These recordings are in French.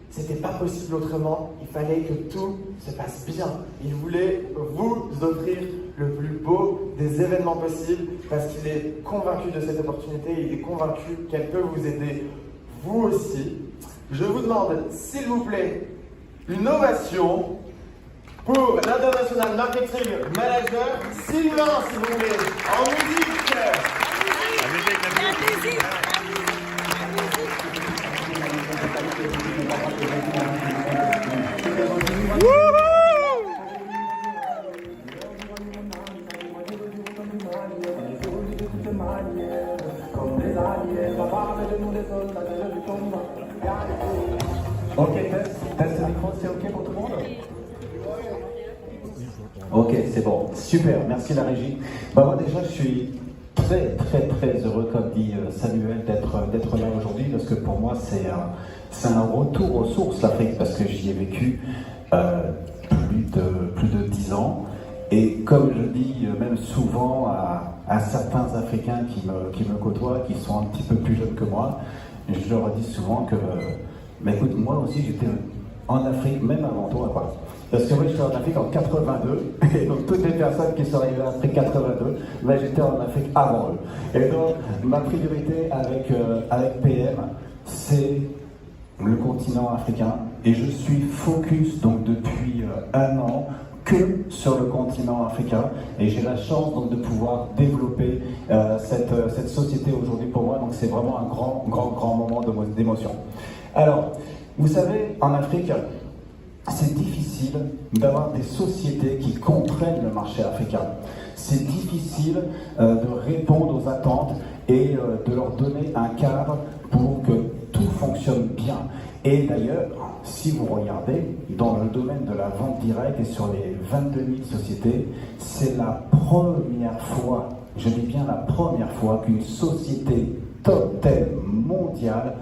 C'était pas possible autrement, il fallait que tout se passe bien. Il voulait vous offrir le plus beau des événements possibles parce qu'il est convaincu de cette opportunité, il est convaincu qu'elle peut vous aider, vous aussi. Je vous demande, s'il vous plaît, une ovation pour l'International Marketing Manager Sylvain, s'il vous plaît, en musique. La musique. Ok, test le micro, c'est ok pour tout le monde? Ok, c'est bon, super, merci la régie. Bah moi déjà je suis très heureux, comme dit Samuel, d'être là aujourd'hui, parce que pour moi c'est un retour aux sources l'Afrique, parce que j'y ai vécu plus de 10 ans. Et comme je dis même souvent à certains Africains qui me côtoient, qui sont un petit peu plus jeunes que moi, je leur dis souvent que, mais écoute, moi aussi j'étais en Afrique, même avant toi, quoi. Parce que moi j'étais en Afrique en 82, et donc toutes les personnes qui sont arrivées après 82, ben, j'étais en Afrique avant eux. Et donc ma priorité avec PM, c'est le continent africain, et je suis focus donc depuis un an que sur le continent africain, et j'ai la chance donc de pouvoir développer cette société aujourd'hui pour moi, donc c'est vraiment un grand moment d'émotion. Alors, vous savez, en Afrique, c'est difficile d'avoir des sociétés qui comprennent le marché africain. C'est difficile de répondre aux attentes et de leur donner un cadre pour que tout fonctionne bien. Et d'ailleurs, si vous regardez, dans le domaine de la vente directe et sur les 22 000 sociétés, c'est la première fois, je dis bien la première fois, qu'une société top 10 mondiale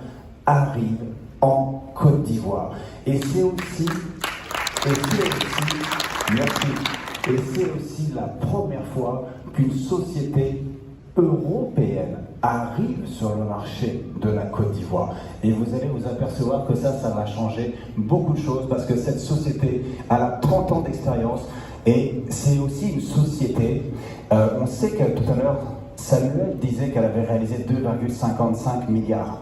arrive en Côte d'Ivoire. Et c'est aussi la première fois qu'une société européenne arrive sur le marché de la Côte d'Ivoire. Et vous allez vous apercevoir que ça va changer beaucoup de choses, parce que cette société a 30 ans d'expérience, et c'est aussi une société, on sait que tout à l'heure, Samuel disait qu'elle avait réalisé 2,55 milliards.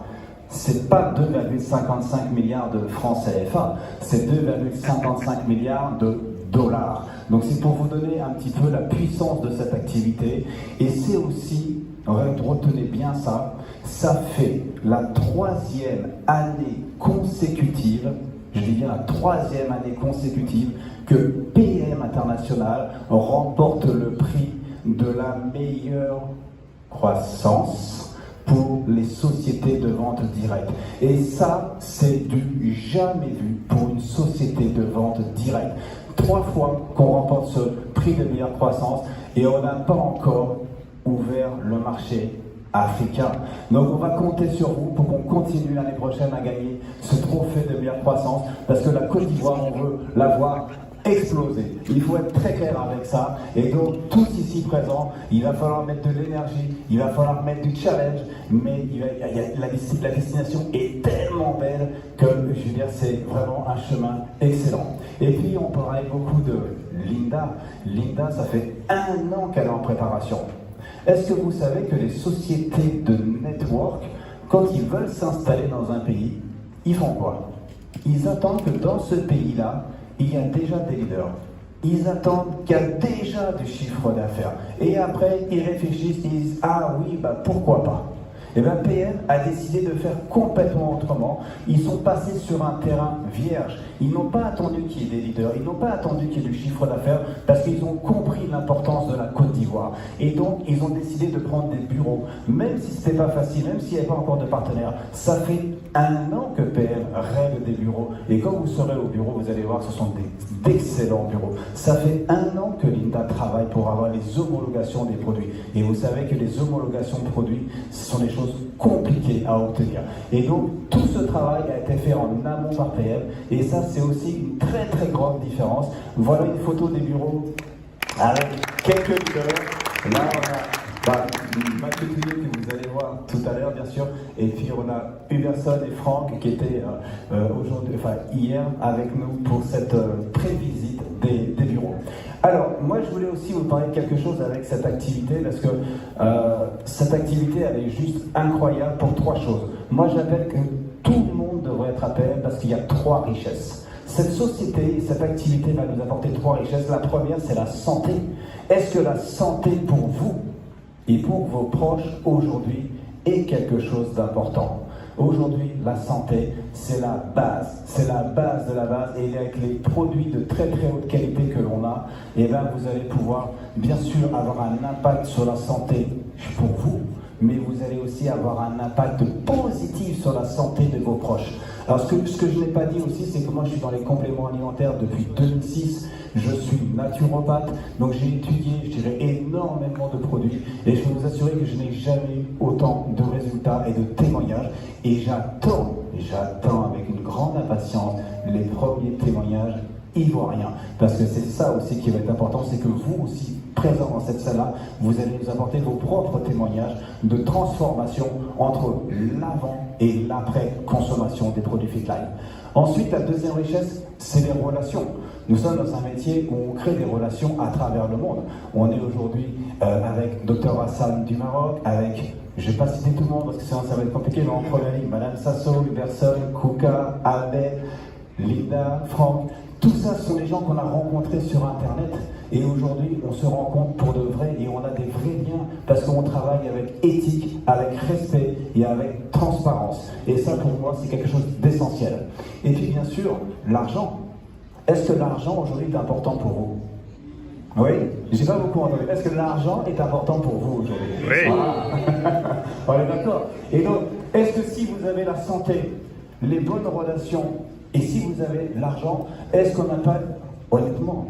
C'est pas 2,55 milliards de francs CFA, c'est 2,55 milliards de dollars. Donc c'est pour vous donner un petit peu la puissance de cette activité. Et c'est aussi, retenez bien ça, ça fait la 3e année consécutive, je dis bien la 3e année consécutive, que PM International remporte le prix de la meilleure croissance pour les sociétés de vente directe. Et ça, c'est du jamais vu pour une société de vente directe. 3 fois qu'on remporte ce prix de meilleure croissance, et on n'a pas encore ouvert le marché africain. Donc on va compter sur vous pour qu'on continue l'année prochaine à gagner ce trophée de meilleure croissance, parce que la Côte d'Ivoire, on veut la voir exploser. Il faut être très clair avec ça. Et donc, tous ici présents, il va falloir mettre de l'énergie, il va falloir mettre du challenge, mais la destination est tellement belle que, je veux dire, c'est vraiment un chemin excellent. Et puis, on parlait beaucoup de Linda. Linda, ça fait 1 an qu'elle est en préparation. Est-ce que vous savez que les sociétés de network, quand ils veulent s'installer dans un pays, ils font quoi? Ils attendent que dans ce pays-là, il y a déjà des leaders. Ils attendent qu'il y a déjà du chiffre d'affaires. Et après, ils réfléchissent, ils disent « Ah oui, bah pourquoi pas ?» Et bien PM a décidé de faire complètement autrement. Ils sont passés sur un terrain vierge. Ils n'ont pas attendu qu'il y ait des leaders, ils n'ont pas attendu qu'il y ait du chiffre d'affaires, parce qu'ils ont compris l'importance de la Côte d'Ivoire. Et donc, ils ont décidé de prendre des bureaux. Même si ce n'était pas facile, même s'il n'y avait pas encore de partenaires, ça fait 1 an que PM rêve des bureaux. Et quand vous serez au bureau, vous allez voir, ce sont d'excellents bureaux. Ça fait 1 an que Linda travaille pour avoir les homologations des produits. Et vous savez que les homologations de produits, ce sont des choses compliquées à obtenir. Et donc, tout ce travail a été fait en amont par PM. Et ça, c'est aussi une très grande différence. Voilà une photo des bureaux avec quelques leaders. Là, Mathieu Touillet, que vous allez voir tout à l'heure, bien sûr. Et puis on a Huberson et Franck qui étaient hier avec nous pour cette pré-visite des bureaux. Alors, moi je voulais aussi vous parler de quelque chose avec cette activité, parce que cette activité, elle est juste incroyable pour 3 choses. Moi j'appelle que tout le monde devrait être à PM parce qu'il y a 3 richesses. Cette société, cette activité va nous apporter 3 richesses. La première, c'est la santé. Est-ce que la santé pour vous et pour vos proches aujourd'hui est quelque chose d'important? Aujourd'hui, la santé, c'est la base de la base, et avec les produits de très très haute qualité que l'on a, et bien vous allez pouvoir bien sûr avoir un impact sur la santé pour vous, mais vous allez aussi avoir un impact positif sur la santé de vos proches. Alors ce que je n'ai pas dit aussi, c'est que moi je suis dans les compléments alimentaires depuis 2006, je suis naturopathe, donc j'ai étudié, je dirais, énormément de produits, et je peux vous assurer que je n'ai jamais eu autant de résultats et de témoignages, et j'attends avec une grande impatience les premiers témoignages ivoiriens, parce que c'est ça aussi qui va être important, c'est que vous aussi, présents dans cette salle-là, vous allez nous apporter vos propres témoignages de transformation entre l'avant et l'après-consommation des produits FitLife. Ensuite, la deuxième richesse, c'est les relations. Nous sommes dans un métier où on crée des relations à travers le monde. On est aujourd'hui avec Dr Hassan du Maroc, avec, je ne vais pas citer tout le monde parce que sinon ça va être compliqué, mais en première ligne, Madame Sasso, Huberson, Kouka, Abel, Linda, Franck. Tout ça, ce sont des gens qu'on a rencontrés sur Internet, et aujourd'hui on se rencontre pour de vrai, et on a des vrais liens parce qu'on travaille avec éthique, avec respect et avec transparence. Et ça, pour moi, c'est quelque chose d'essentiel. Et puis bien sûr, l'argent. Est-ce que l'argent aujourd'hui est important pour vous? Oui, j'ai pas beaucoup entendu. Est-ce que l'argent est important pour vous aujourd'hui? Oui. Voilà. On est d'accord. Et donc, est-ce que si vous avez la santé, les bonnes relations, et si vous avez l'argent, est-ce qu'on n'a pas, honnêtement,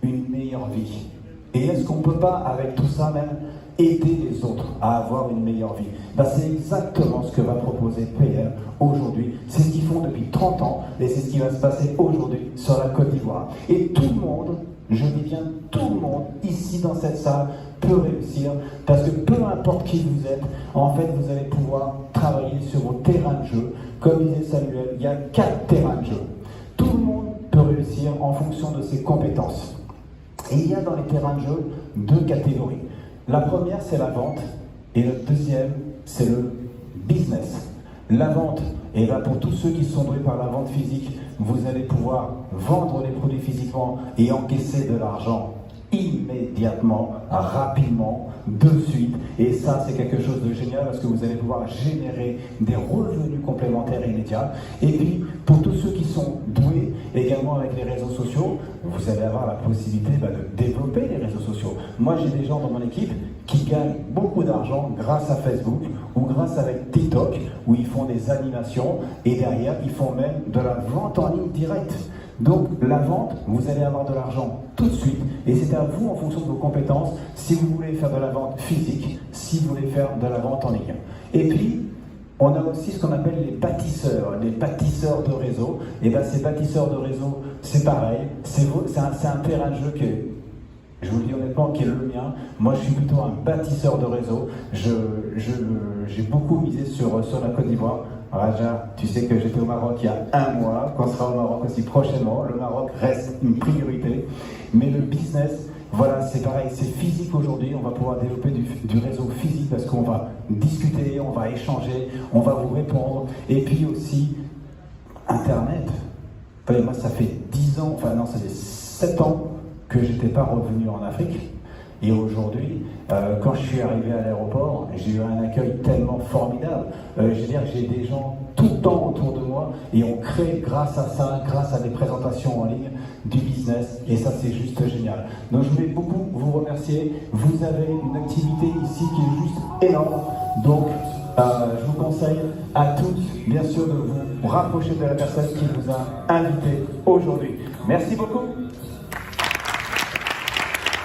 une meilleure vie? Et est-ce qu'on ne peut pas, avec tout ça même, aider les autres à avoir une meilleure vie? C'est exactement ce que va proposer PM aujourd'hui. C'est ce qu'ils font depuis 30 ans, et c'est ce qui va se passer aujourd'hui sur la Côte d'Ivoire. Et tout le monde, je dis bien tout le monde, ici dans cette salle, peut réussir, parce que peu importe qui vous êtes, en fait, vous allez pouvoir travailler sur vos terrains de jeu. Comme disait Samuel, il y a 4 terrains de jeu. Tout le monde peut réussir en fonction de ses compétences. Et il y a dans les terrains de jeu 2 catégories. La première, c'est la vente, et la deuxième, c'est le business. La vente, et là pour tous ceux qui sont doués par la vente physique, vous allez pouvoir vendre les produits physiquement et encaisser de l'argent immédiatement, rapidement, de suite. Et ça, c'est quelque chose de génial parce que vous allez pouvoir générer des revenus complémentaires immédiats. Et puis, pour tous ceux qui sont doués également avec les réseaux sociaux, vous allez avoir la possibilité de développer les réseaux sociaux. Moi, j'ai des gens dans mon équipe qui gagnent beaucoup d'argent grâce à Facebook ou grâce avec TikTok, où ils font des animations et derrière, ils font même de la vente en ligne directe. Donc la vente, vous allez avoir de l'argent tout de suite, et c'est à vous en fonction de vos compétences, si vous voulez faire de la vente physique, si vous voulez faire de la vente en ligne. Et puis, on a aussi ce qu'on appelle les bâtisseurs de réseau. Et bien ces bâtisseurs de réseau, c'est pareil, c'est un terrain de jeu que, je vous le dis honnêtement, qui est le mien. Moi, je suis plutôt un bâtisseur de réseau. J'ai beaucoup misé sur la Côte d'Ivoire. Raja, tu sais que j'étais au Maroc il y a 1 mois, qu'on sera au Maroc aussi prochainement. Le Maroc reste une priorité. Mais le business, voilà, c'est pareil, c'est physique aujourd'hui. On va pouvoir développer du réseau physique parce qu'on va discuter, on va échanger, on va vous répondre. Et puis aussi, Internet. Moi, ça fait 10 ans, enfin non, ça fait 7 ans que je n'étais pas revenu en Afrique. Et aujourd'hui, quand je suis arrivé à l'aéroport, j'ai eu un accueil tellement formidable. Je veux dire, j'ai des gens tout le temps autour de moi et on crée grâce à ça, grâce à des présentations en ligne, du business. Et ça, c'est juste génial. Donc, je voulais beaucoup vous remercier. Vous avez une activité ici qui est juste énorme. Donc, je vous conseille à tous, bien sûr, de vous rapprocher de la personne qui vous a invité aujourd'hui. Merci beaucoup.